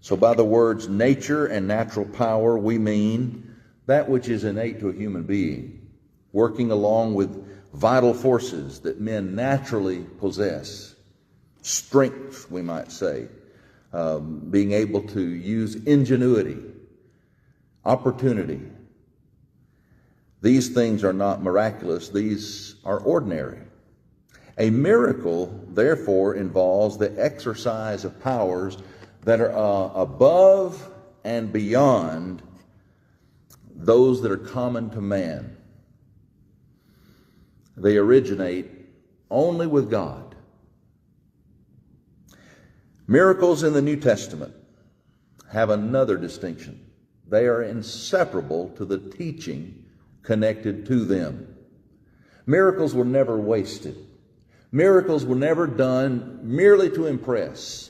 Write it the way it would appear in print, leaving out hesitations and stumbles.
So by the words nature and natural power, we mean that which is innate to a human being, working along with vital forces that men naturally possess. Strength, we might say, being able to use ingenuity, opportunity. These things are not miraculous, these are ordinary. A miracle, therefore, involves the exercise of powers that are above and beyond those that are common to man. They originate only with God. Miracles in the New Testament have another distinction. They are inseparable to the teaching connected to them. Miracles were never wasted. Miracles were never done merely to impress.